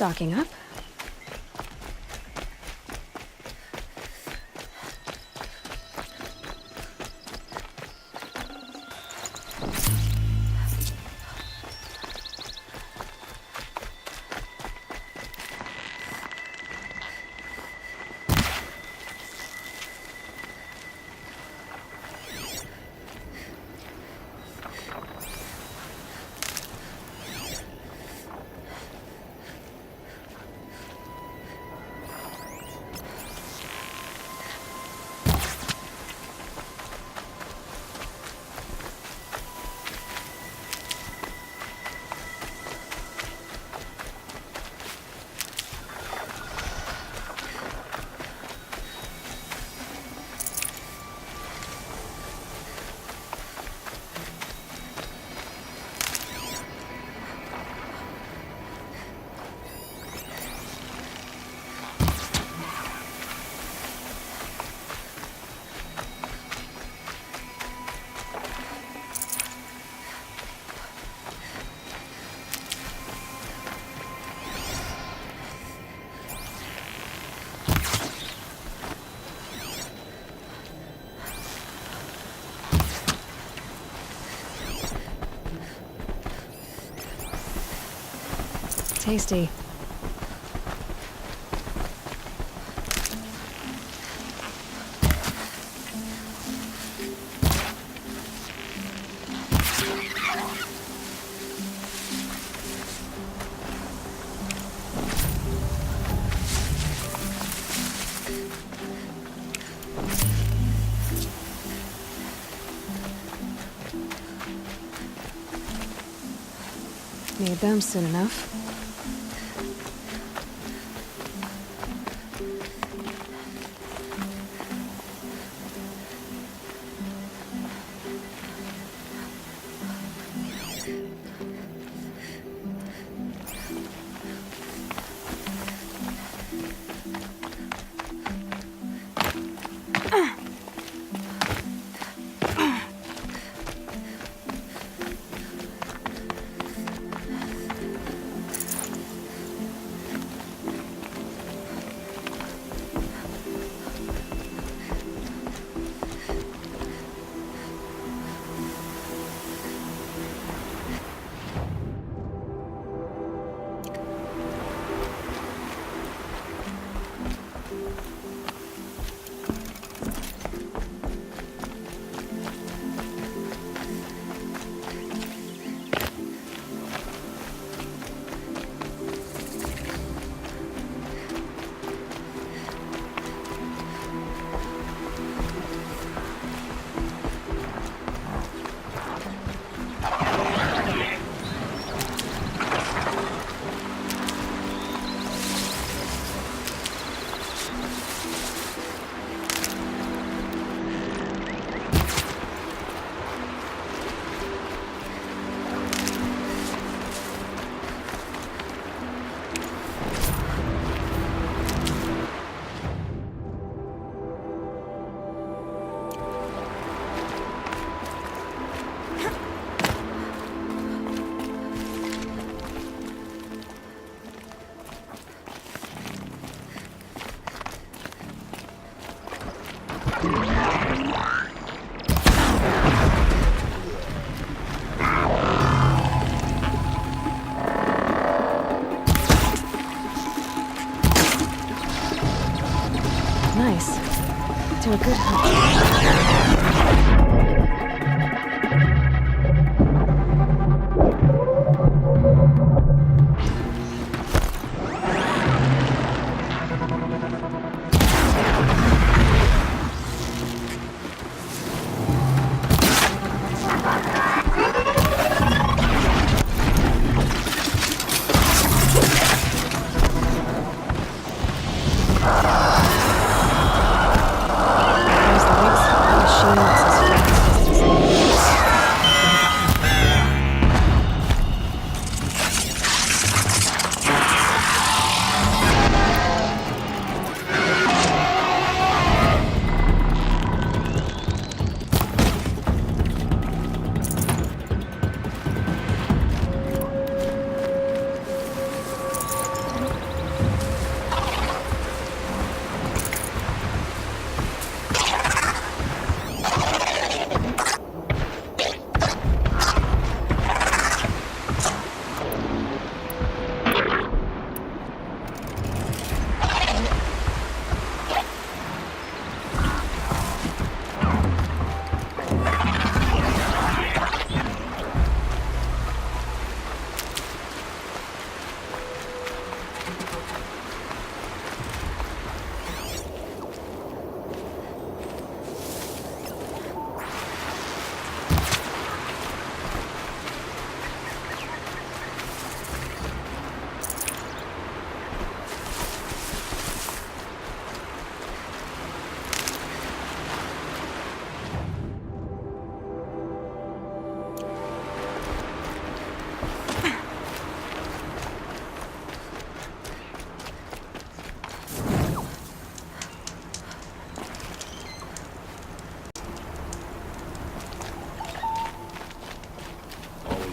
stocking up. Tasty. Need them soon enough. Nice. Do a good hunt. There's the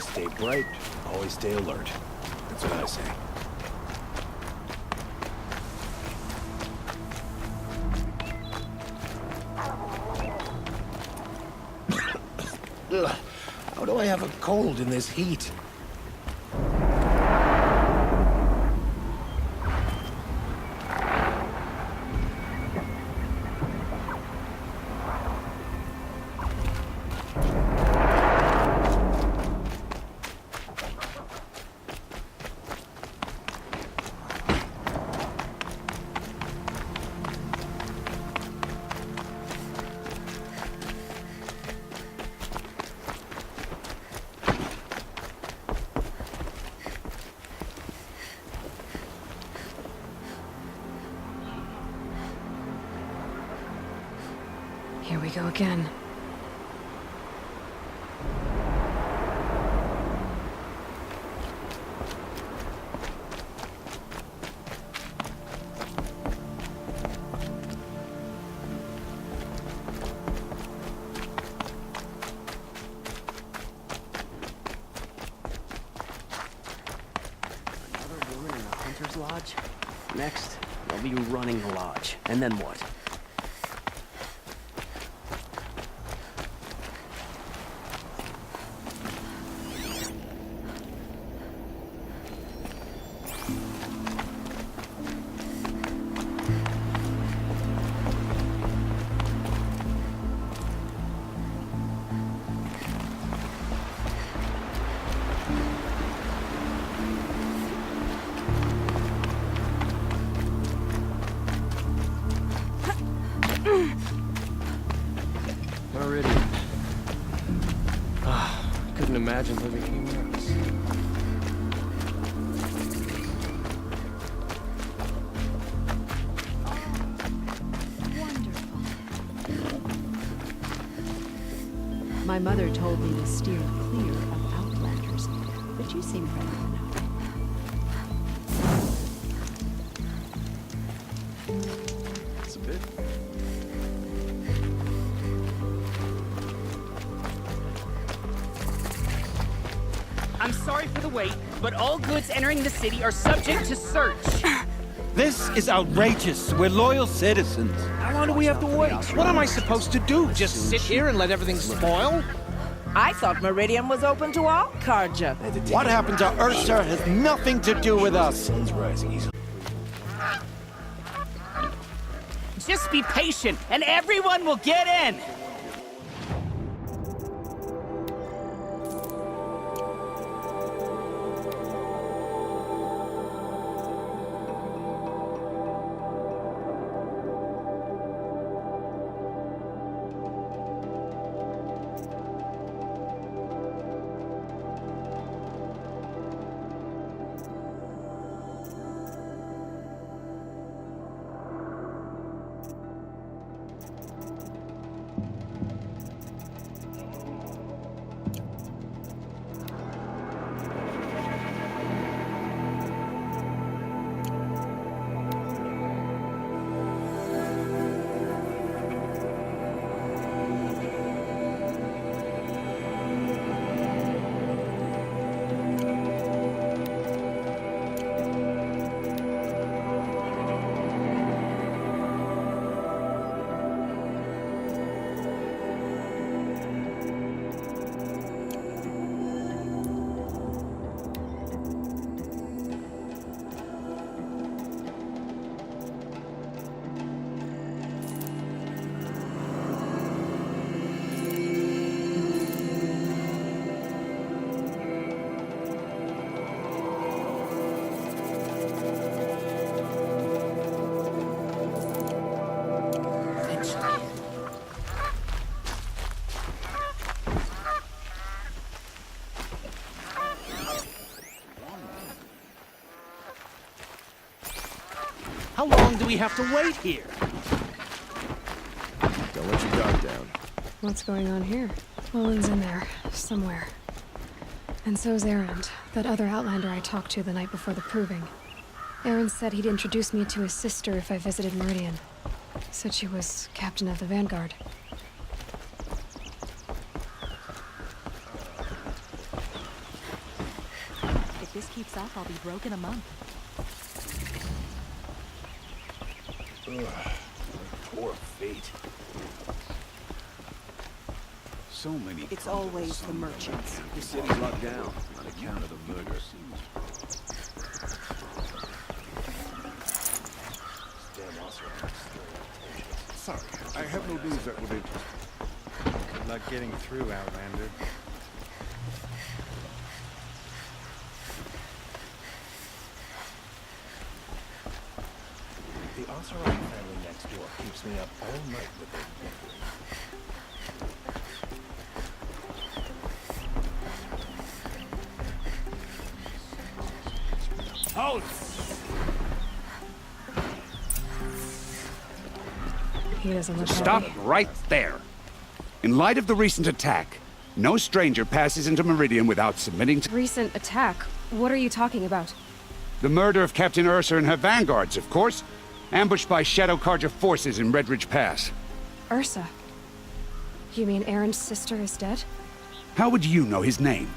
Always stay bright, always stay alert. That's what I say. Ugh, how do I have a cold in this heat? Here we go again. Another woman in the Hunter's Lodge? Next, they'll be running the lodge. And then what? Meridian. Couldn't imagine living anywhere else. My mother told me to steer clear of outlanders, but you seem friendly enough. It's a bit. I'm sorry for the wait, but all goods entering the city are subject to search. This is outrageous. We're loyal citizens. How long do we have to wait? What am I supposed to do? Just sit here and let everything spoil? I thought Meridian was open to all Carja. What happened to Ursa has nothing to do with us. Sun's rising easily. Just be patient, and everyone will get in. How long do we have to wait here? Don't let your guard down. What's going on here? Olin's in there, somewhere. And so's Aaron, that other Outlander I talked to the night before the proving. Aaron said he'd introduce me to his sister if I visited Meridian. Said she was captain of the Vanguard. this keeps up, I'll be broke in a month. Poor feet. So many. It's always the merchants. The city's locked down on account of the murder. Sorry, I have no news that would interest me. Good luck getting through, Outlander. The Oserai family next door keeps me up all night with their bickering. Hold! He doesn't look Stop happy. right there. In light of the recent attack, no stranger passes into Meridian without submitting to Recent attack? What are you talking about? the murder of Captain Ursa and her vanguards, of course. Ambushed by Shadow Carja forces in Redridge Pass. Ursa? You mean Erin's sister is dead? How would you know his name?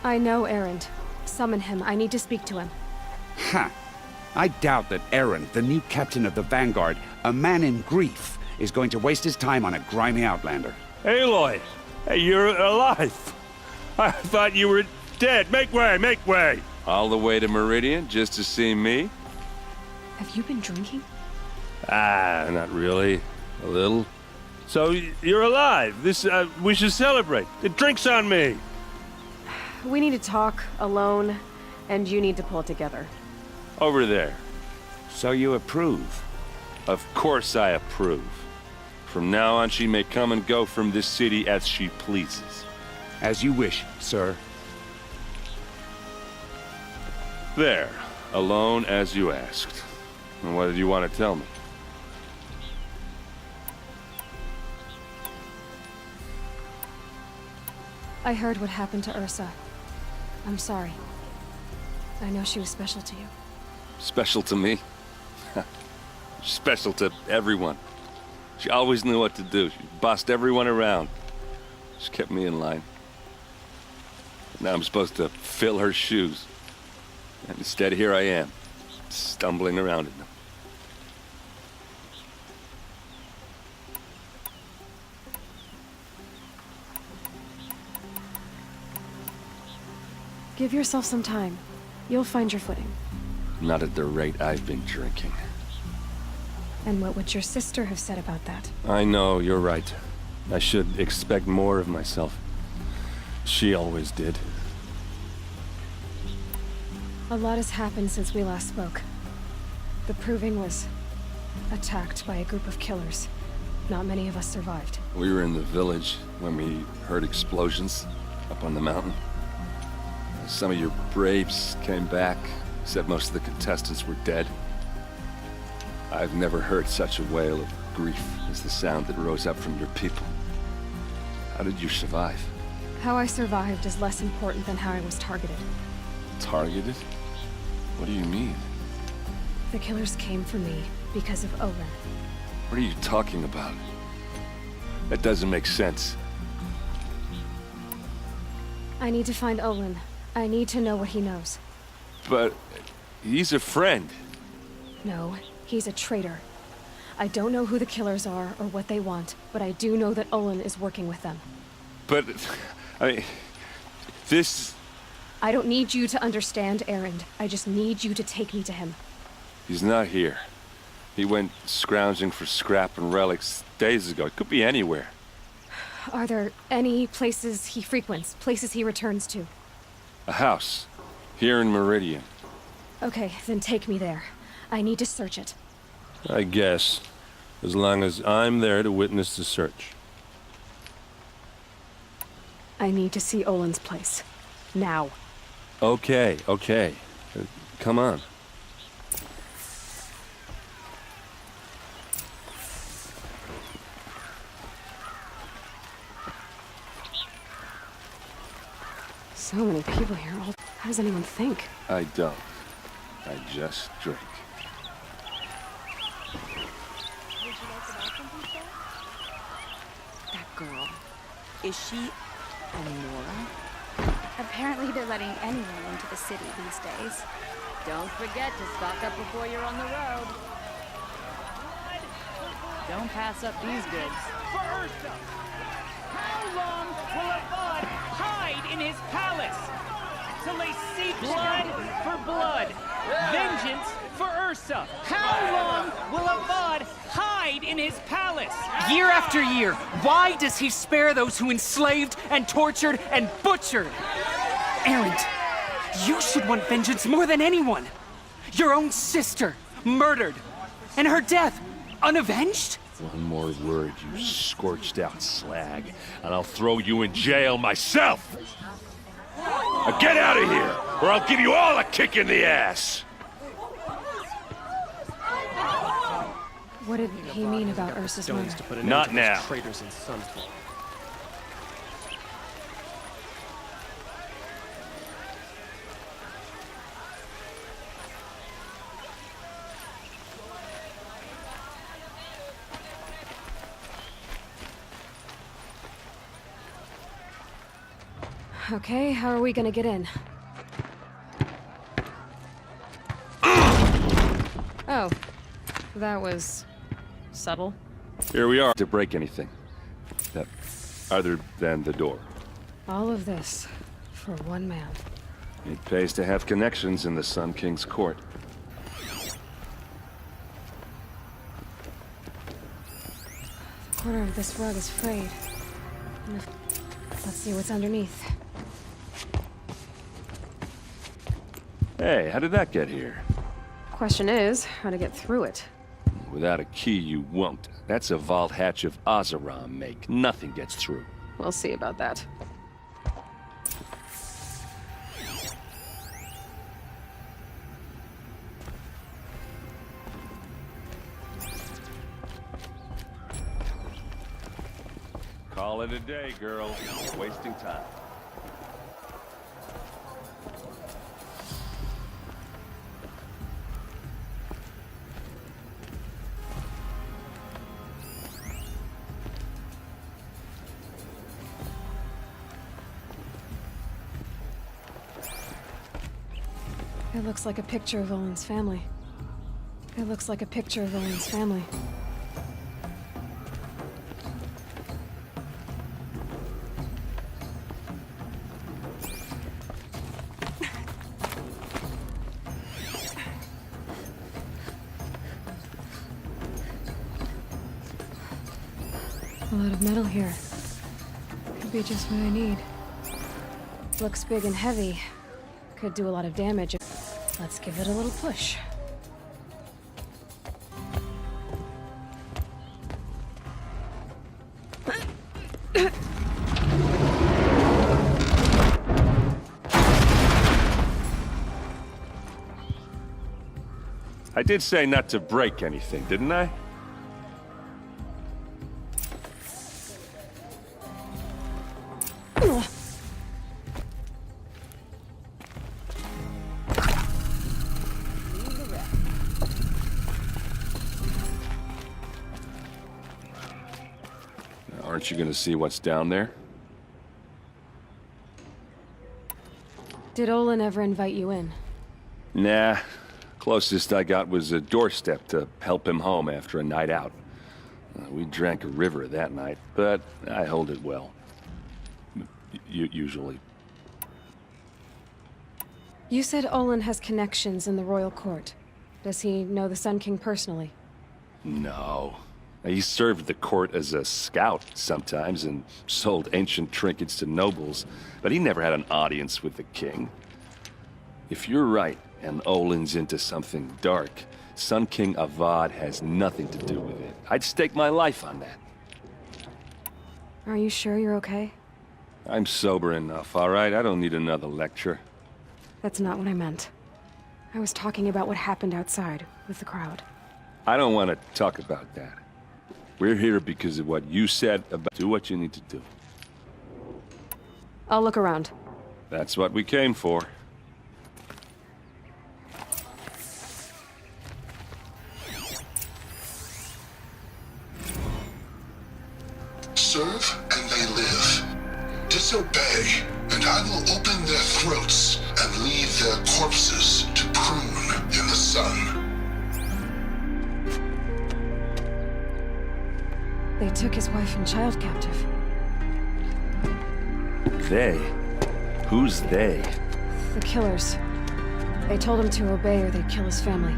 I know Erend. Summon him. I need to speak to him. Ha! I doubt that Erend, the new captain of the Vanguard, a man in grief, is going to waste his time on a grimy outlander. Aloy! Hey, you're alive! I thought you were dead. Make way, make way! All the way to Meridian just to see me? Have you been drinking? Ah, not really. A little. So, you're alive. We should celebrate. The drink's on me! We need to talk, alone, and you need to pull it together. Over there. So you approve? Of course I approve. From now on, she may come and go from this city as she pleases. As you wish, sir. There. Alone as you asked. And what did you want to tell me? I heard what happened to Ursa. I'm sorry. I know she was special to you. Special to me? Special to everyone. She always knew what to do. She bossed everyone around. She kept me in line. Now I'm supposed to fill her shoes. And instead, here I am, stumbling around in them. Give yourself some time. You'll find your footing. Not at the rate I've been drinking. And what would your sister have said about that? I know, you're right. I should expect more of myself. She always did. A lot has happened since we last spoke. The Proving was attacked by a group of killers. Not many of us survived. We were in the village when we heard explosions up on the mountain. Some of your braves came back, said most of the contestants were dead. I've never heard such a wail of grief as the sound that rose up from your people. How did you survive? How I survived is less important than how I was targeted. Targeted? What do you mean? The killers came for me because of Olin. What are you talking about? That doesn't make sense. I need to find Olin. I need to know what he knows. But he's a friend. No, he's a traitor. I don't know who the killers are or what they want, but I do know that Olin is working with them. But, I mean, this... I don't need you to understand, Erend. I just need you to take me to him. He's not here. He went scrounging for scrap and relics days ago. It could be anywhere. Are there any places he frequents, places he returns to? A house. Here in Meridian. Okay, then take me there. I need to search it. I guess. As long as I'm there to witness the search. I need to see Olin's place. Now. Okay. Come on. So many people here. How does anyone think? I don't. I just drink. That girl. Is she Elnora? Apparently they're letting anyone into the city these days. Don't forget to stock up before you're on the road. Don't pass up these goods. For Ursa! How long will Avad hide in his palace? Till they see blood for blood. Vengeance for Ursa. How long will Avad hide in his palace? Year after year, why does he spare those who enslaved and tortured and butchered? Erend, you should want vengeance more than anyone. Your own sister, murdered, and her death, unavenged? One more word, you scorched out slag, and I'll throw you in jail myself! Now get out of here, or I'll give you all a kick in the ass! What did he mean about Ursa's murder? Not now. Traitors in Sunstorm. Okay, how are we gonna get in? Oh, that was subtle. Here we are to break anything. Other than the door. All of this for one man. It pays to have connections in the Sun King's court. The corner of this rug is frayed. Let's see what's underneath. Hey, how did that get here? Question is, how to get through it. Without a key, you won't. That's a vault hatch of Oseram make. Nothing gets through. We'll see about that. Call it a day, girl. Wasting time. It looks like a picture of Olin's family. It looks like a picture of Olin's family. A lot of metal here. Could be just what I need. Looks big and heavy. Could do a lot of damage. Let's give it a little push. I did say not to break anything, didn't I? Aren't you gonna see what's down there? Did Olin ever invite you in? Nah. Closest I got was a doorstep to help him home after a night out. We drank a river that night, but I hold it well. Usually. You said Olin has connections in the royal court. Does he know the Sun King personally? No. He served the court as a scout sometimes and sold ancient trinkets to nobles, but he never had an audience with the king. If you're right, and Olin's into something dark, Sun King Avad has nothing to do with it. I'd stake my life on that. Are you sure you're okay? I'm sober enough, all right? I don't need another lecture. That's not what I meant. I was talking about what happened outside with the crowd. I don't want to talk about that. We're here because of what you said about... Do what you need to do. I'll look around. That's what we came for. Serve and they live. Disobey and I will open their throats and leave their corpses to prune in the sun. They took his wife and child captive. They? Who's they? The killers. They told him to obey or they'd kill his family.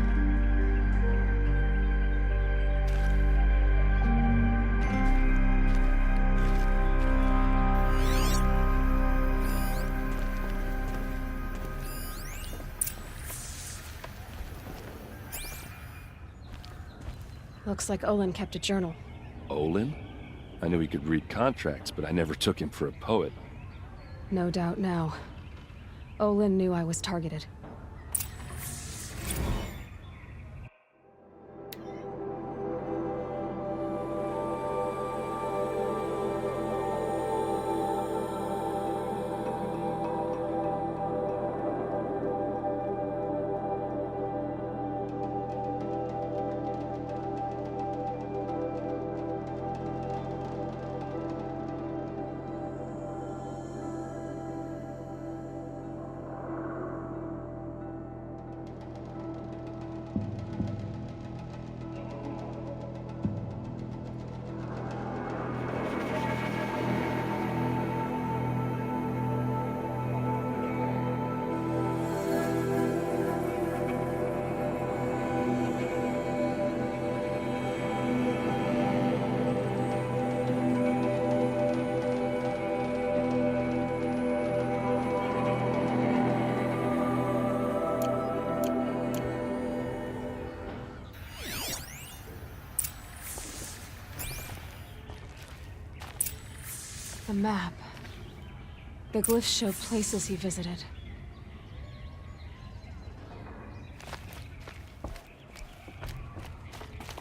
Looks like Olin kept a journal. Olin? I knew he could read contracts, but I never took him for a poet. No doubt now. Olin knew I was targeted. A map. The glyphs show places he visited.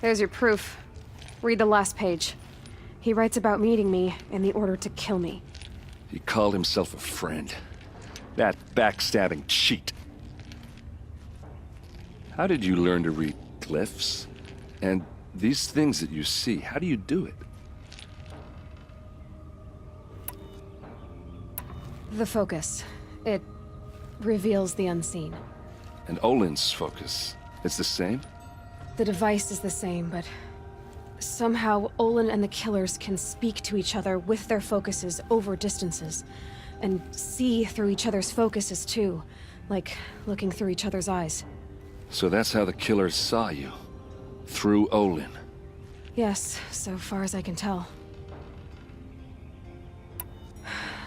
There's your proof. Read the last page. He writes about meeting me in the order to kill me. He called himself a friend. That backstabbing cheat. How did you learn to read glyphs? And these things that you see, how do you do it? The focus. It reveals the unseen. And Olin's focus, it's the same? The device is the same, but somehow Olin and the killers can speak to each other with their focuses over distances, and see through each other's focuses too, like looking through each other's eyes. So that's how the killers saw you? Through Olin? Yes, so far as I can tell.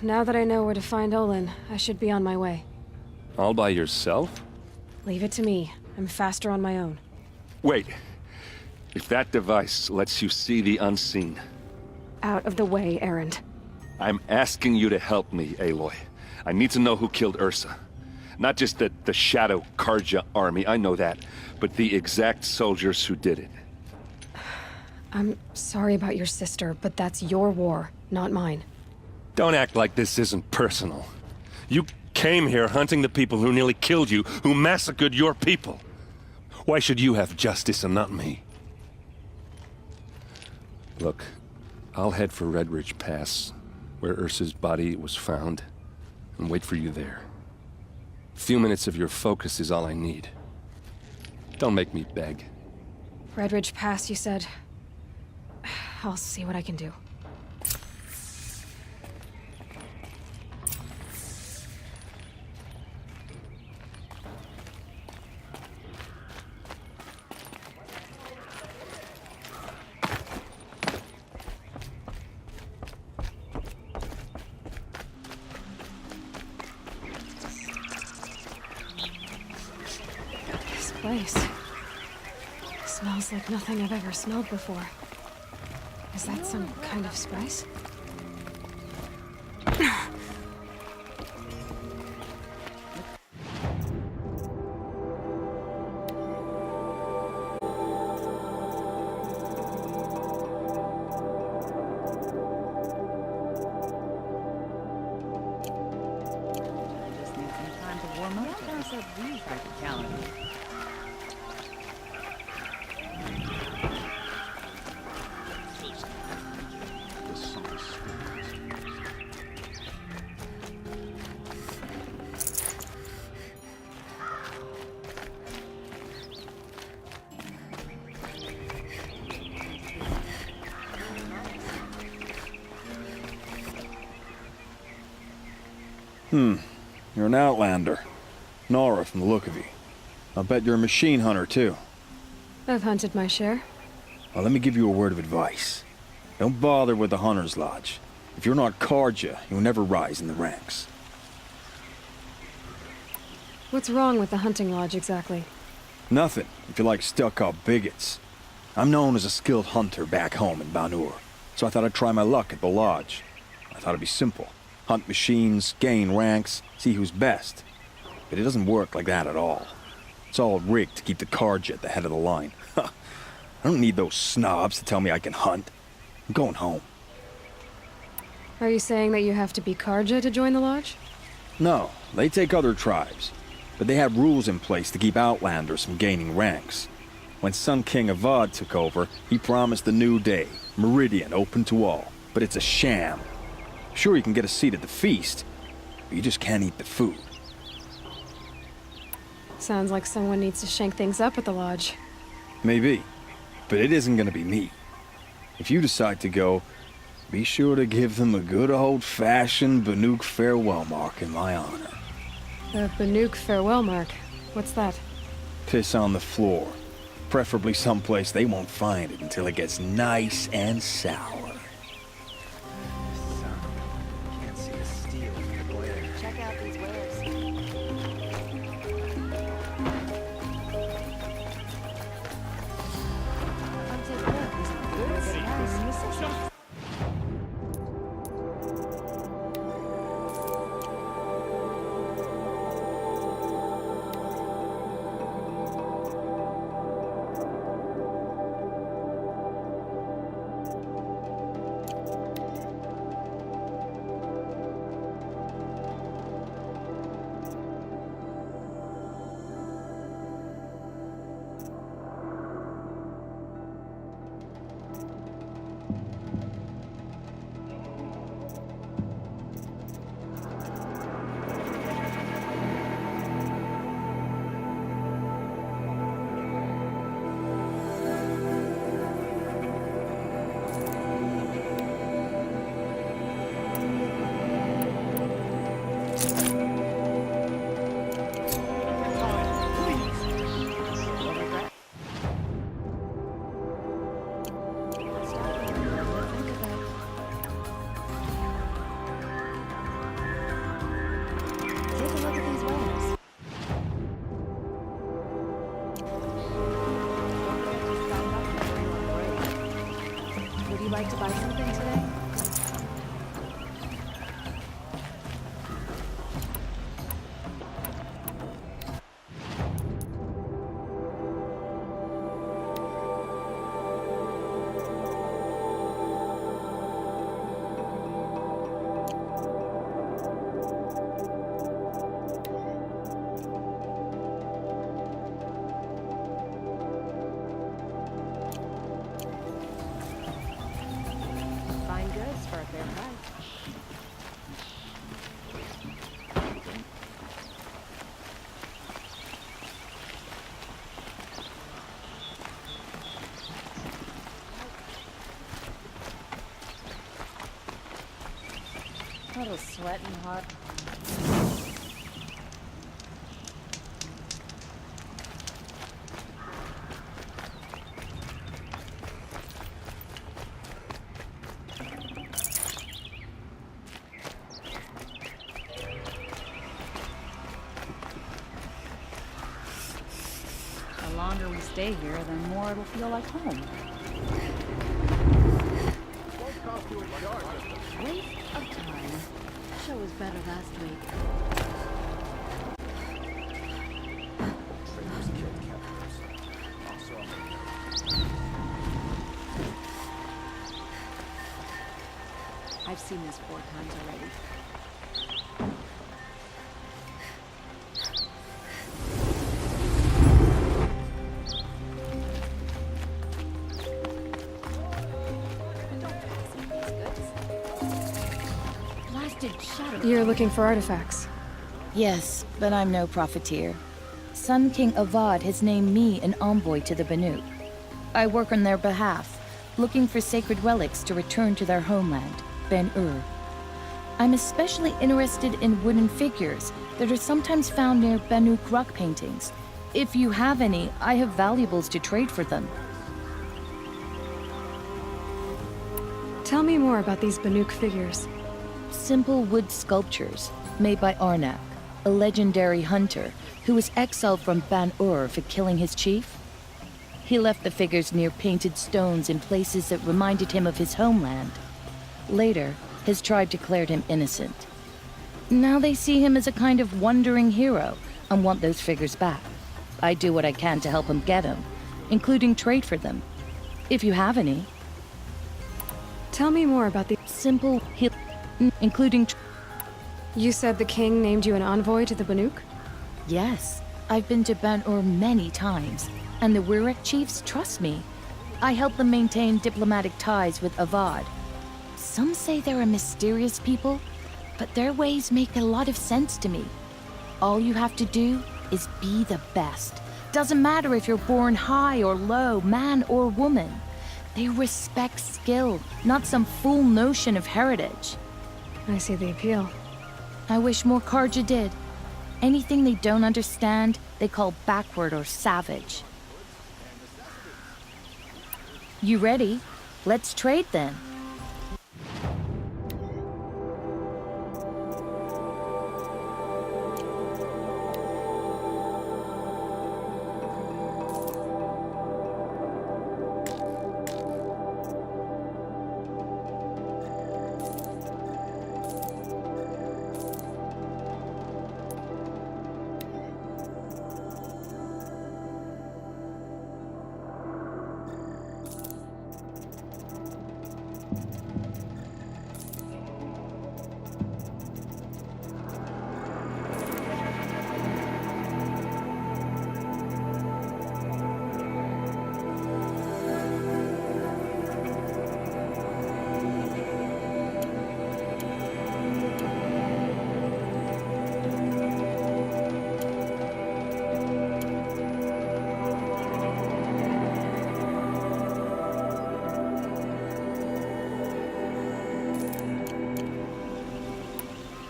Now that I know where to find Olin, I should be on my way. All by yourself? Leave it to me. I'm faster on my own. Wait. If that device lets you see the unseen... Out of the way, Erend. I'm asking you to help me, Aloy. I need to know who killed Ursa. Not just the Shadow Karja army, I know that, but the exact soldiers who did it. I'm sorry about your sister, but that's your war, not mine. Don't act like this isn't personal. You came here hunting the people who nearly killed you, who massacred your people. Why should you have justice and not me? Look, I'll head for Red Ridge Pass, where Ursa's body was found, and wait for you there. A few minutes of your focus is all I need. Don't make me beg. Red Ridge Pass, you said? I'll see what I can do. Place. Smells like nothing I've ever smelled before. Is that some kind of spice? You're an outlander. Nora from the look of you. I'll bet you're a machine hunter, too. I've hunted my share. Well, let me give you a word of advice. Don't bother with the Hunter's Lodge. If you're not Karja, you'll never rise in the ranks. What's wrong with the hunting lodge, exactly? Nothing, if you like stuck-up bigots. I'm known as a skilled hunter back home in Banur, so I thought I'd try my luck at the lodge. I thought it'd be simple. Hunt machines, gain ranks, see who's best. But it doesn't work like that at all. It's all rigged to keep the Karja at the head of the line. I don't need those snobs to tell me I can hunt. I'm going home. Are you saying that you have to be Karja to join the lodge? No, they take other tribes. But they have rules in place to keep outlanders from gaining ranks. When Sun King Avad took over, he promised a new day, Meridian open to all. But it's a sham. Sure, you can get a seat at the feast, but you just can't eat the food. Sounds like someone needs to shank things up at the lodge. Maybe, but it isn't gonna be me. If you decide to go, be sure to give them a good old-fashioned Banuk farewell mark in my honor. The Banuk farewell mark. What's that? Piss on the floor. Preferably someplace they won't find it until it gets nice and sour. Can't see the steel in the glare. Check out these wares. Like to buy something today? For a fair price. A little sweating hot. The longer we stay here, the more it'll feel like home. Waste of time. Show was better last week. I've seen this 4 times already. You're looking for artifacts? Yes, but I'm no profiteer. Sun King Avad has named me an envoy to the Banuk. I work on their behalf, looking for sacred relics to return to their homeland, Ben-Ur. I'm especially interested in wooden figures that are sometimes found near Banuk rock paintings. If you have any, I have valuables to trade for them. Tell me more about these Banuk figures. Simple wood sculptures made by Arnak, a legendary hunter who was exiled from Ban-Ur for killing his chief. He left the figures near painted stones in places that reminded him of his homeland. Later, his tribe declared him innocent. Now they see him as a kind of wandering hero and want those figures back. I do what I can to help him get them, including trade for them. If you have any. Tell me more about the simple including. You said the king named you an envoy to the Banuk? Yes, I've been to Ban-Ur many times, and the Wirek chiefs trust me. I help them maintain diplomatic ties with Avad. Some say they're a mysterious people, but their ways make a lot of sense to me. All you have to do is be the best. Doesn't matter if you're born high or low, man or woman. They respect skill, not some fool notion of heritage. I see the appeal. I wish more Karja did. Anything they don't understand, they call backward or savage. You ready? Let's trade then.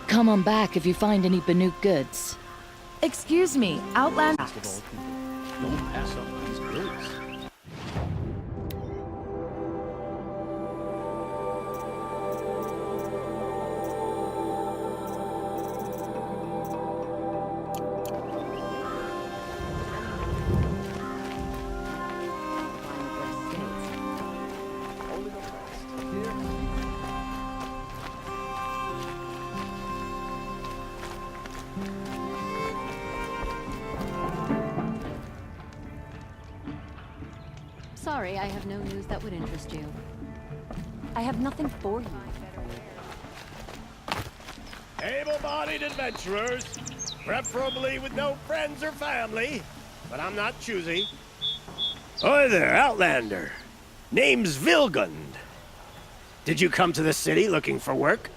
Come on back if you find any Banuk goods. Excuse me, Outland. Don't pass up these goods. Sorry, I have no news that would interest you. I have nothing for you. Able-bodied adventurers, preferably with no friends or family, but I'm not choosy. Oi there, Outlander. Name's Vilgund. Did you come to the city looking for work?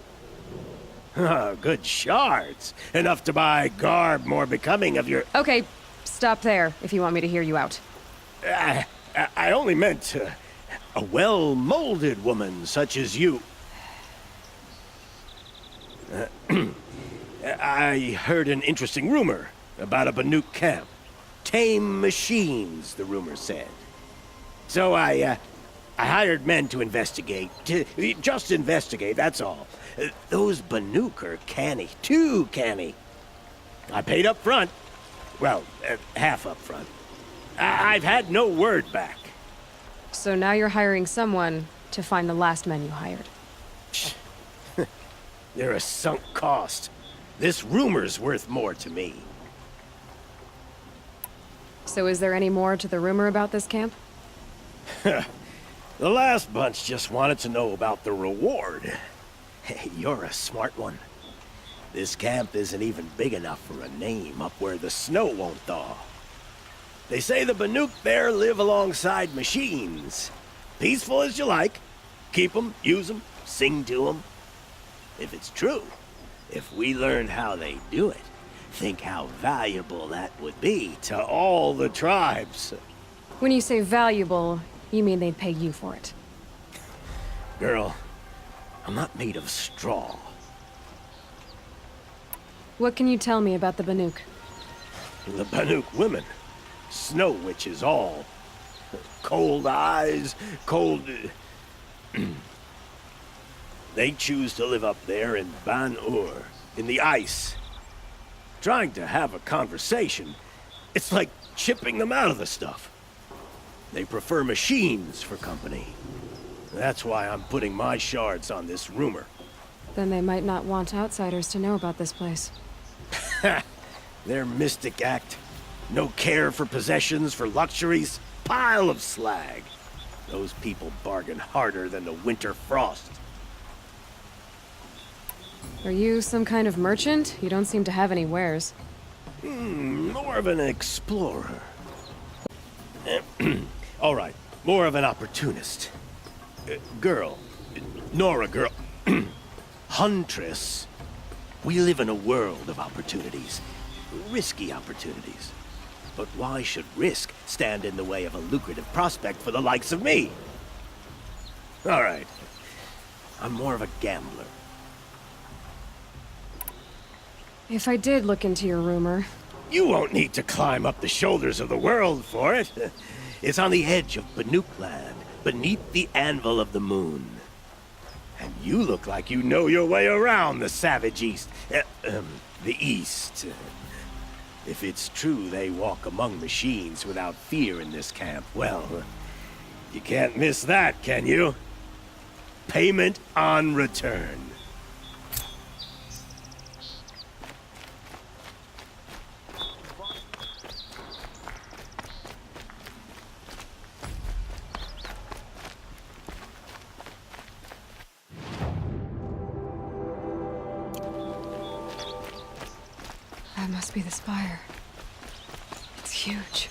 Oh, good shards. Enough to buy garb more becoming of your... Okay, stop there if you want me to hear you out. I only meant a well-molded woman such as you. I heard an interesting rumor about a Banuk camp. Tame machines, the rumor said. So I hired men to investigate. Just investigate, that's all. Those Banuk are canny, too canny. I paid up front. Well, half up front. I've had no word back. So now you're hiring someone to find the last men you hired. They're a sunk cost. This rumor's worth more to me. So is there any more to the rumor about this camp? The last bunch just wanted to know about the reward. Hey, you're a smart one. This camp isn't even big enough for a name up where the snow won't thaw. They say the Banuk there live alongside machines. Peaceful as you like. Keep them, use them, sing to them. If it's true, if we learned how they do it, think how valuable that would be to all the tribes. When you say valuable, you mean they'd pay you for it. Girl, I'm not made of straw. What can you tell me about the Banuk? The Banuk women. Snow witches all. Cold eyes, cold... They choose to live up there in Ban-Ur, in the ice. Trying to have a conversation, it's like chipping them out of the stuff. They prefer machines for company. That's why I'm putting my shards on this rumor. Then they might not want outsiders to know about this place. Their mystic act. No care for possessions, for luxuries. Pile of slag. Those people bargain harder than the winter frost. Are you some kind of merchant? You don't seem to have any wares. More of an explorer. All right, more of an opportunist. Girl. Nora girl. Huntress. We live in a world of opportunities. Risky opportunities. But why should risk stand in the way of a lucrative prospect for the likes of me? All right. I'm more of a gambler. If I did look into your rumor... You won't need to climb up the shoulders of the world for it. It's on the edge of Banuk land, beneath the anvil of the moon. And you look like you know your way around the savage east. The east. If it's true they walk among machines without fear in this camp, well, you can't miss that, can you? Payment on return. That must be the spire. It's huge.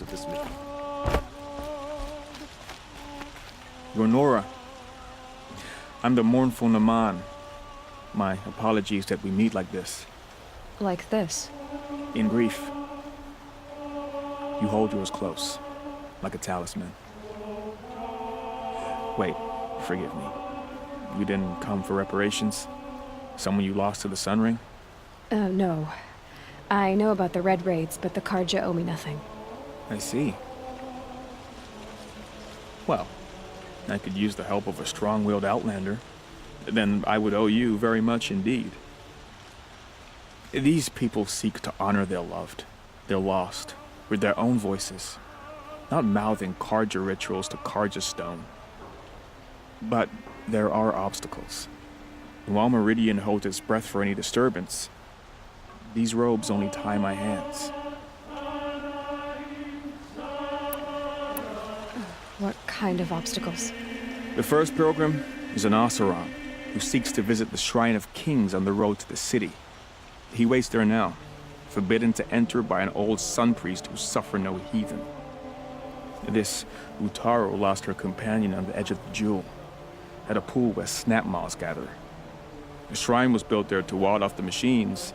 Of this mission. You're Nora. I'm the mournful Naman. My apologies that we meet like this. Like this? In grief. You hold yours close, like a talisman. Wait, Forgive me. You didn't come for reparations? Someone you lost to the Sun Ring? No. I know about the Red Raids, but the Karja owe me nothing. I see. Well, I could use the help of a strong-willed outlander. Then I would owe you very much indeed. These people seek to honor their loved, their lost, with their own voices, not mouthing Karja rituals to Karja stone. But there are obstacles. And while Meridian holds its breath for any disturbance, these robes only tie my hands. What kind of obstacles? The first pilgrim is an Oseram who seeks to visit the Shrine of Kings on the road to the city. He waits there now, forbidden to enter by an old sun priest who suffer no heathen. This Utaro lost her companion on the edge of the jewel, at a pool where snap moths gather. The shrine was built there to ward off the machines,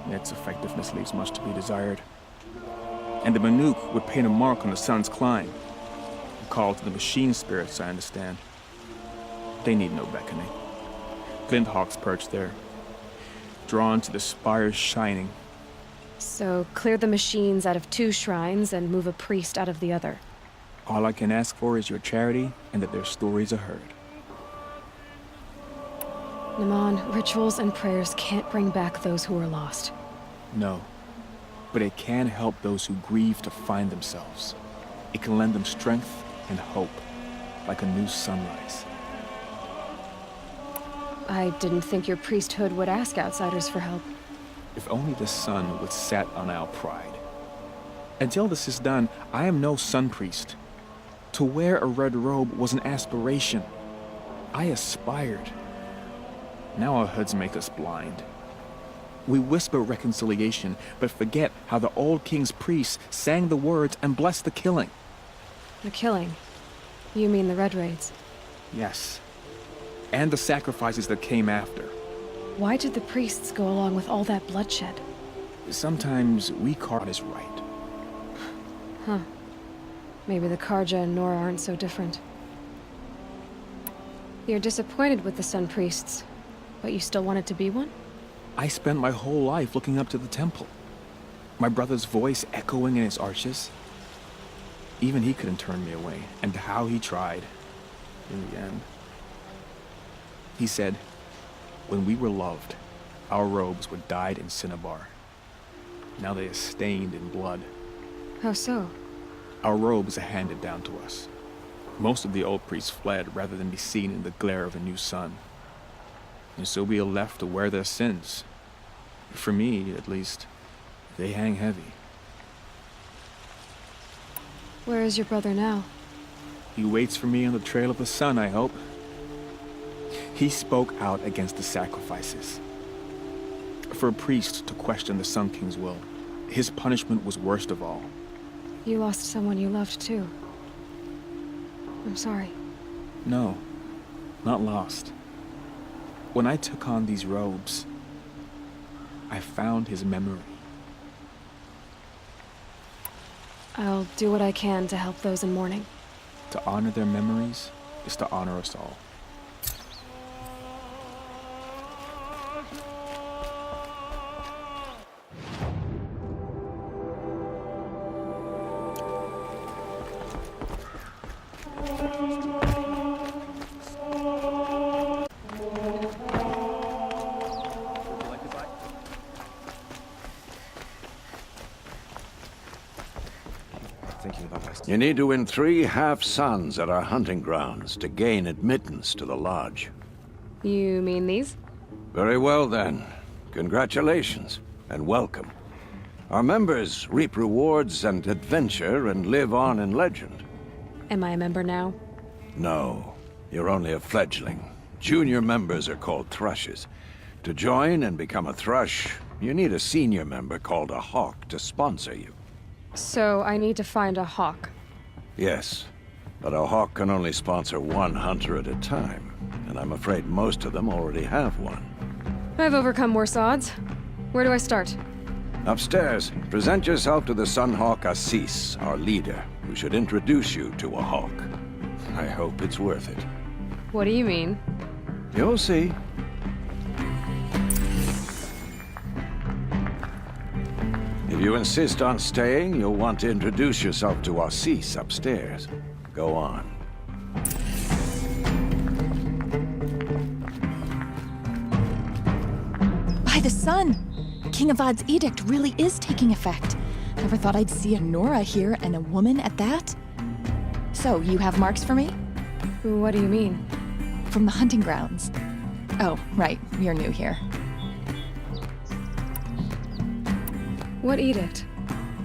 and its effectiveness leaves much to be desired. And the Manuk would paint a mark on the sun's climb, a call to the machine spirits, I understand. They need no beckoning. Glint hawks perch there, drawn to the spire's shining. So, clear the machines out of 2 shrines and move a priest out of the other. All I can ask for is your charity and that their stories are heard. Naman, rituals and prayers can't bring back those who are lost. No, but it can help those who grieve to find themselves. It can lend them strength and hope, like a new sunrise. I didn't think your priesthood would ask outsiders for help. If only the sun would set on our pride. Until this is done, I am no sun priest. To wear a red robe was an aspiration. I aspired. Now our hoods make us blind. We whisper reconciliation, but forget how the old king's priests sang the words and blessed the killing. The killing? You mean the Red Raids? Yes. And the sacrifices that came after. Why did the priests go along with all that bloodshed? Sometimes we card is right. Huh. Maybe the Karja and Nora aren't so different. You're disappointed with the Sun Priests, but you still wanted to be one? I spent my whole life looking up to the temple. My brother's voice echoing in its arches. Even he couldn't turn me away, and how he tried, in the end. He said, when we were loved, our robes were dyed in cinnabar. Now they are stained in blood. How so? Our robes are handed down to us. Most of the old priests fled rather than be seen in the glare of a new sun. And so we are left to wear their sins. For me, at least, they hang heavy. Where is your brother now? He waits for me on the trail of the sun, I hope. He spoke out against the sacrifices. For a priest to question the Sun King's will, his punishment was worst of all. You lost someone you loved too. I'm sorry. No, not lost. When I took on these robes, I found his memory. I'll do what I can to help those in mourning. To honor their memories is to honor us all. You need to win 3 half-suns at our hunting grounds to gain admittance to the lodge. You mean these? Very well, then. Congratulations, and welcome. Our members reap rewards and adventure and live on in legend. Am I a member now? No, you're only a fledgling. Junior members are called thrushes. To join and become a thrush, you need a senior member called a hawk to sponsor you. So I need to find a hawk. Yes, but a hawk can only sponsor 1 hunter at a time, and I'm afraid most of them already have one. I've overcome worse odds. Where do I start? Upstairs, present yourself to the Sunhawk Assis, our leader, who should introduce you to a hawk. I hope it's worth it. What do you mean? You'll see. If you insist on staying, you'll want to introduce yourself to Assis upstairs. Go on. By the sun! King Avad's edict really is taking effect. Never thought I'd see a Nora here, and a woman at that. So, you have marks for me? What do you mean? From the hunting grounds. Oh, right, you're new here. What edict?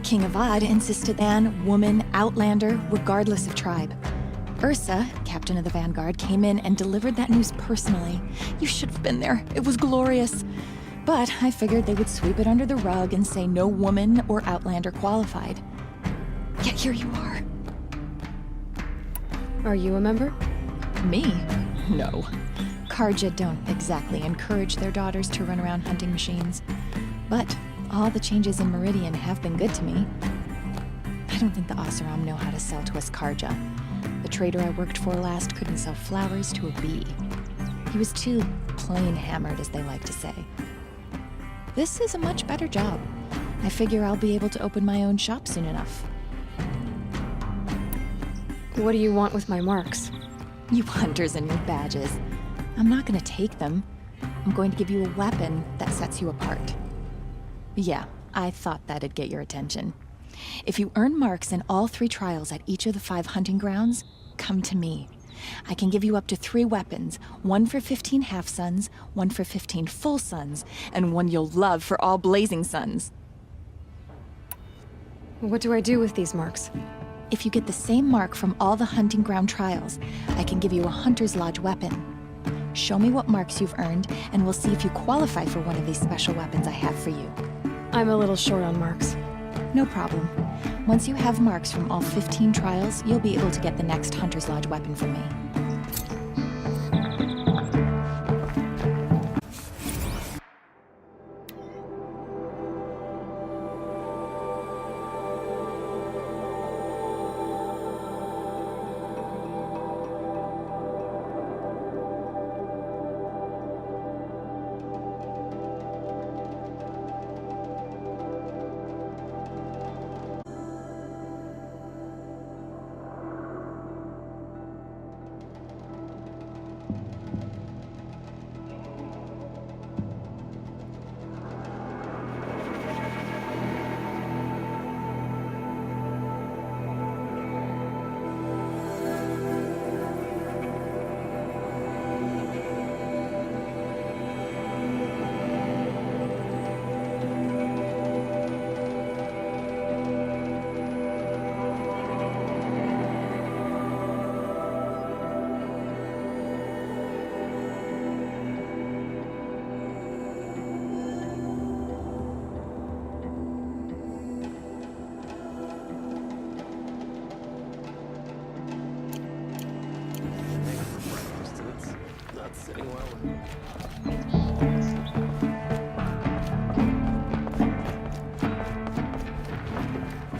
King Avad insisted man, woman, outlander, regardless of tribe. Ursa, captain of the Vanguard, came in and delivered that news personally. You should have been there. It was glorious. But I figured they would sweep it under the rug and say no woman or outlander qualified. Yet here you are. Are you a member? Me? No. Karja don't exactly encourage their daughters to run around hunting machines. But all the changes in Meridian have been good to me. I don't think the Oseram know how to sell to us Karja. The trader I worked for last couldn't sell flowers to a bee. He was too plain hammered, as they like to say. This is a much better job. I figure I'll be able to open my own shop soon enough. What do you want with my marks? You hunters and your badges. I'm not gonna take them. I'm going to give you a weapon that sets you apart. Yeah, I thought that'd get your attention. If you earn marks in all 3 trials at each of the 5 hunting grounds, come to me. I can give you up to 3 weapons, 1 for 15 half-suns, 1 for 15 full suns, and 1 you'll love for all blazing suns. What do I do with these marks? If you get the same mark from all the hunting ground trials, I can give you a Hunter's Lodge weapon. Show me what marks you've earned, and we'll see if you qualify for one of these special weapons I have for you. I'm a little short on marks. No problem. Once you have marks from all 15 trials, you'll be able to get the next Hunter's Lodge weapon from me.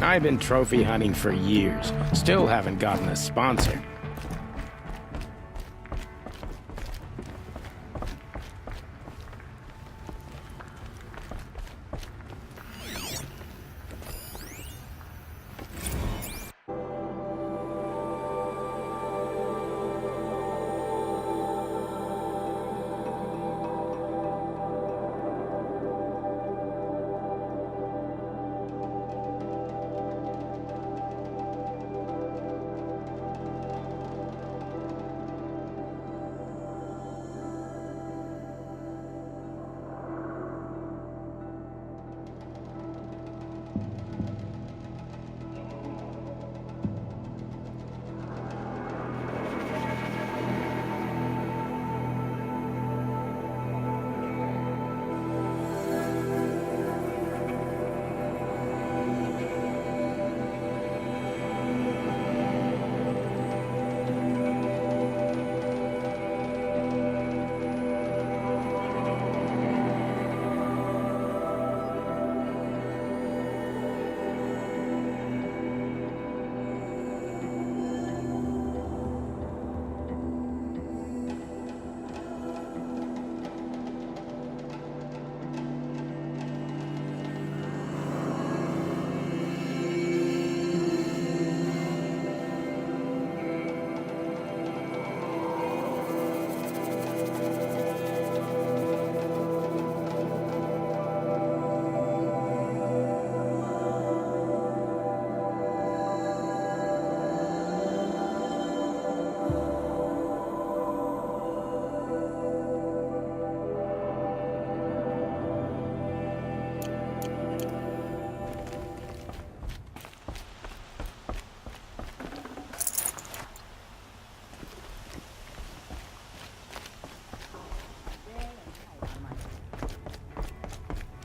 I've been trophy hunting for years. Still haven't gotten a sponsor.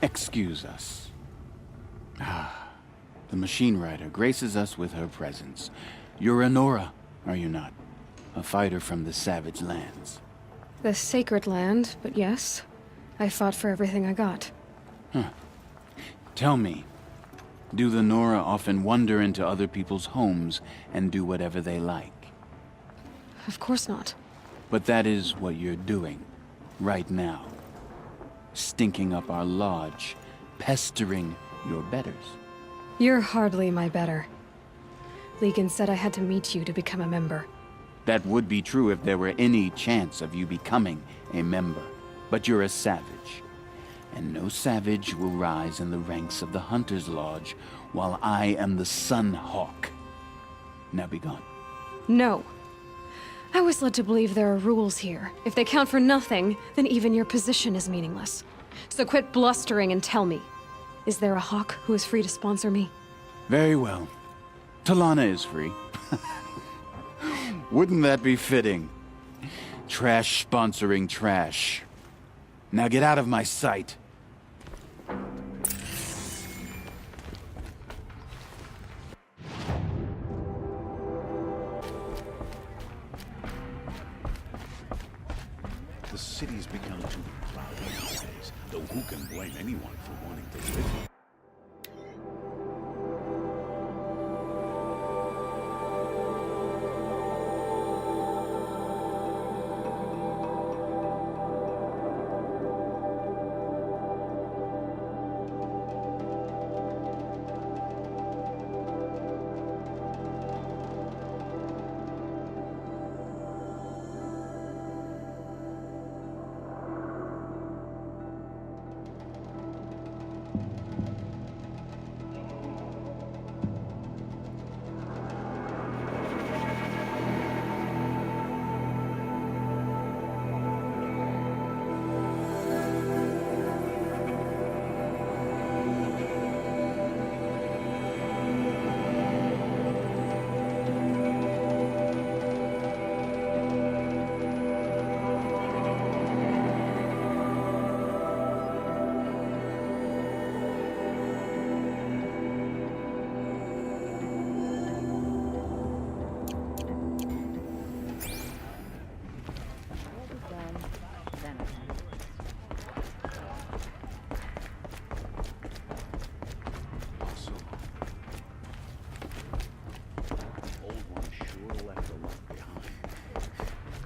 Excuse us. The machine rider graces us with her presence. You're a Nora, are you not? A fighter from the savage lands. The sacred land, but yes. I fought for everything I got. Huh. Tell me, do the Nora often wander into other people's homes and do whatever they like? Of course not. But that is what you're doing, right now. Stinking up our lodge, pestering your betters. You're hardly my better. Legan said I had to meet you to become a member. That would be true if there were any chance of you becoming a member. But you're a savage. And no savage will rise in the ranks of the Hunter's Lodge while I am the Sun Hawk. Now be gone. No. I was led to believe there are rules here. If they count for nothing, then even your position is meaningless. So quit blustering and tell me. Is there a Hawk who is free to sponsor me? Very well. Talana is free. Wouldn't that be fitting? Trash sponsoring trash. Now get out of my sight. The city's become too crowded these days, though who can blame anyone for wanting to live here?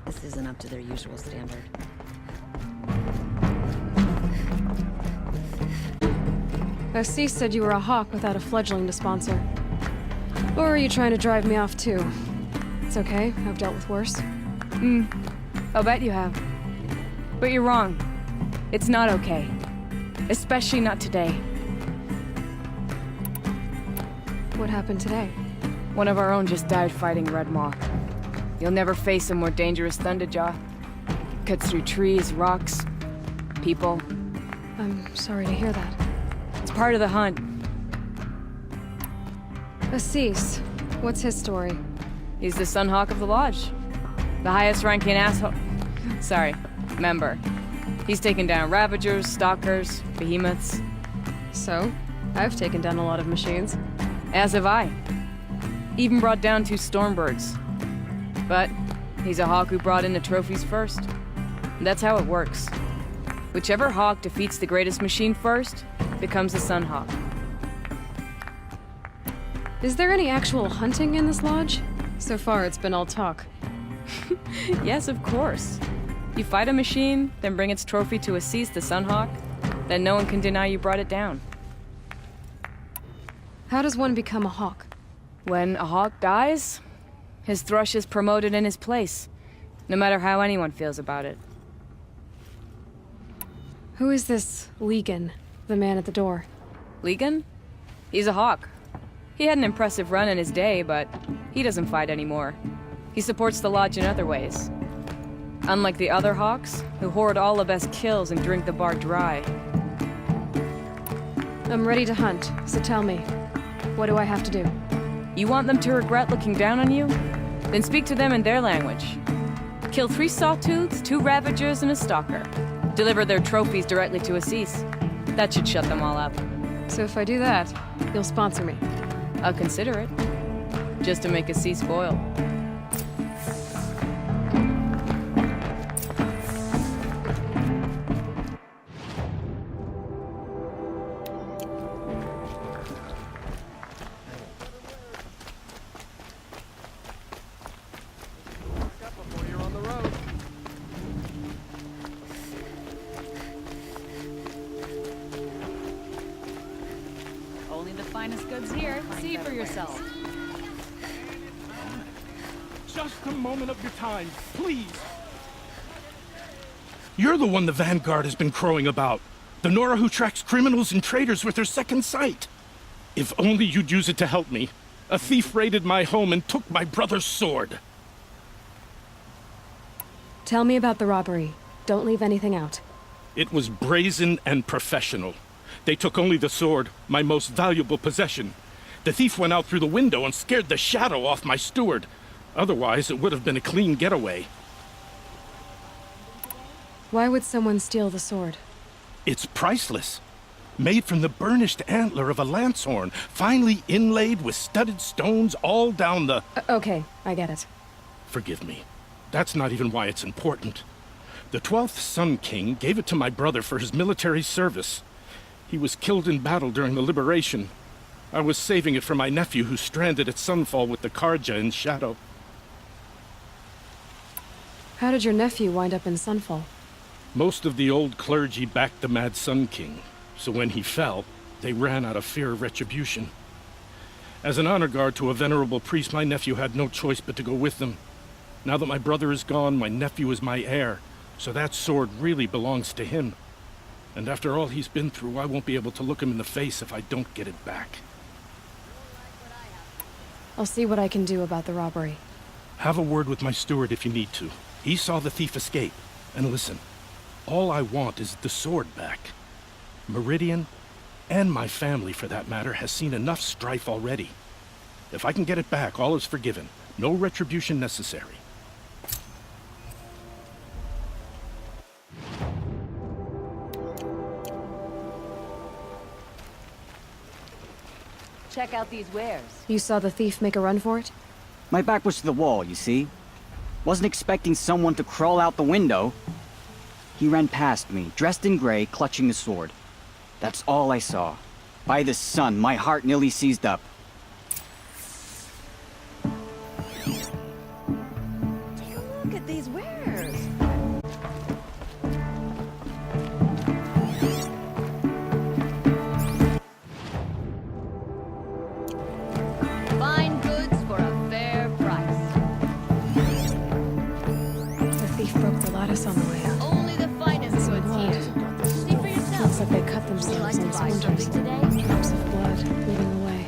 This isn't up to their usual standard. Assis said you were a Hawk without a fledgling to sponsor. Or are you trying to drive me off too? It's okay, I've dealt with worse. I'll bet you have. But you're wrong. It's not okay. Especially not today. What happened today? One of our own just died fighting Redmaw. You'll never face a more dangerous Thunderjaw. Cuts through trees, rocks, people. I'm sorry to hear that. It's part of the hunt. Assis, what's his story? He's the Sunhawk of the Lodge. The highest ranking asshole... Sorry, member. He's taken down Ravagers, Stalkers, Behemoths. So? I've taken down a lot of machines. As have I. Even brought down 2 Stormbirds. But he's a Hawk who brought in the trophies first. That's how it works. Whichever Hawk defeats the greatest machine first, becomes a Sunhawk. Is there any actual hunting in this lodge? So far, it's been all talk. Yes, of course. You fight a machine, then bring its trophy to Assis the Sunhawk, then no one can deny you brought it down. How does one become a Hawk? When a Hawk dies, his thrush is promoted in his place, no matter how anyone feels about it. Who is this Legan, the man at the door? Legan? He's a Hawk. He had an impressive run in his day, but he doesn't fight anymore. He supports the Lodge in other ways. Unlike the other Hawks, who hoard all the best kills and drink the bar dry. I'm ready to hunt, so tell me, what do I have to do? You want them to regret looking down on you? Then speak to them in their language. Kill 3 Sawtooths, 2 Ravagers, and a Stalker. Deliver their trophies directly to Assis. That should shut them all up. So if I do that, you'll sponsor me? I'll consider it. Just to make a sea spoil. Only the finest goods here. See for yourself. Just a moment of your time, please. You're the one the Vanguard has been crowing about. The Nora who tracks criminals and traitors with her second sight. If only you'd use it to help me. A thief raided my home and took my brother's sword. Tell me about the robbery. Don't leave anything out. It was brazen and professional. They took only the sword, my most valuable possession. The thief went out through the window and scared the shadow off my steward. Otherwise, it would have been a clean getaway. Why would someone steal the sword? It's priceless. Made from the burnished antler of a lancehorn, finely inlaid with studded stones all down the... Okay, I get it. Forgive me. That's not even why it's important. The 12th Sun King gave it to my brother for his military service. He was killed in battle during the liberation. I was saving it for my nephew who's stranded at Sunfall with the Karja in Shadow. How did your nephew wind up in Sunfall? Most of the old clergy backed the Mad Sun King, so when he fell, they ran out of fear of retribution. As an honor guard to a venerable priest, my nephew had no choice but to go with them. Now that my brother is gone, my nephew is my heir, so that sword really belongs to him. And after all he's been through, I won't be able to look him in the face if I don't get it back. I'll see what I can do about the robbery. Have a word with my steward if you need to. He saw the thief escape. And listen, all I want is the sword back. Meridian, and my family for that matter, has seen enough strife already. If I can get it back, all is forgiven. No retribution necessary. Check out these wares. You saw the thief make a run for it? My back was to the wall, you see. Wasn't expecting someone to crawl out the window. He ran past me, dressed in gray, clutching the sword. That's all I saw. By the sun, my heart nearly seized up. Take a look at these wares. Fine goods for a fair price. The thief broke the lattice on the way up. Only the finest goods here. See for yourself. Looks like they cut themselves in splinters. Drops of blood leading the way.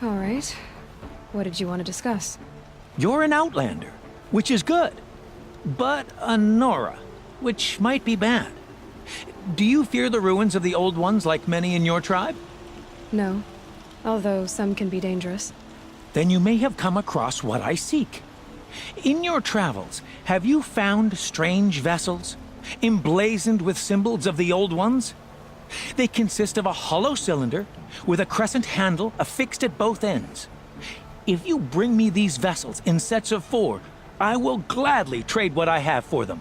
All right. What did you want to discuss? You're an Outlander, which is good. But a Nora, which might be bad. Do you fear the ruins of the Old Ones like many in your tribe? No. Although some can be dangerous. Then you may have come across what I seek. In your travels, have you found strange vessels, emblazoned with symbols of the Old Ones? They consist of a hollow cylinder with a crescent handle affixed at both ends. If you bring me these vessels in sets of 4, I will gladly trade what I have for them.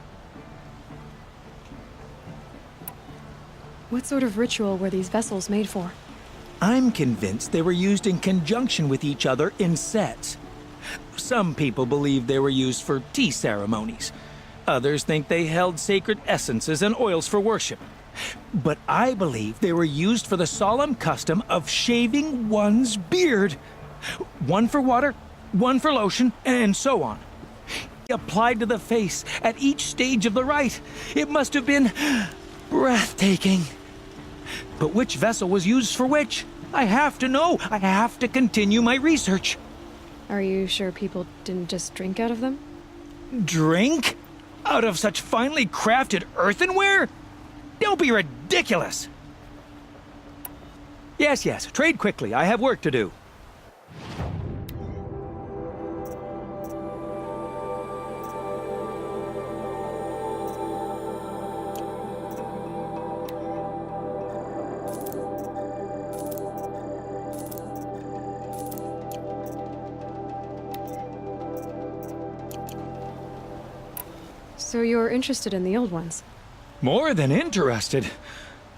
What sort of ritual were these vessels made for? I'm convinced they were used in conjunction with each other in sets. Some people believe they were used for tea ceremonies. Others think they held sacred essences and oils for worship. But I believe they were used for the solemn custom of shaving one's beard. One for water, one for lotion, and so on. Applied to the face at each stage of the rite. It must have been breathtaking. But which vessel was used for which? I have to know. I have to continue my research. Are you sure people didn't just drink out of them? Drink? Out of such finely crafted earthenware? Don't be ridiculous! Yes, trade quickly. I have work to do. So you're interested in the old ones? More than interested.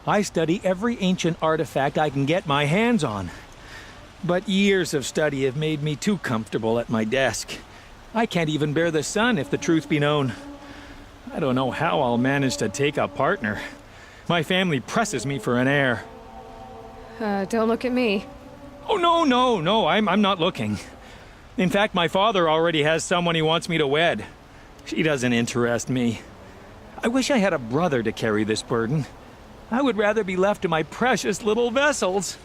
I study every ancient artifact I can get my hands on. But years of study have made me too comfortable at my desk. I can't even bear the sun, if the truth be known. I don't know how I'll manage to take a partner. My family presses me for an heir. Don't look at me. Oh, no, I'm not looking. In fact, my father already has someone he wants me to wed. She doesn't interest me. I wish I had a brother to carry this burden. I would rather be left to my precious little vessels.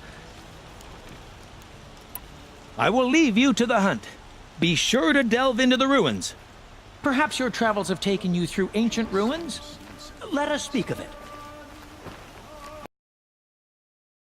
I will leave you to the hunt. Be sure to delve into the ruins. Perhaps your travels have taken you through ancient ruins? Let us speak of it.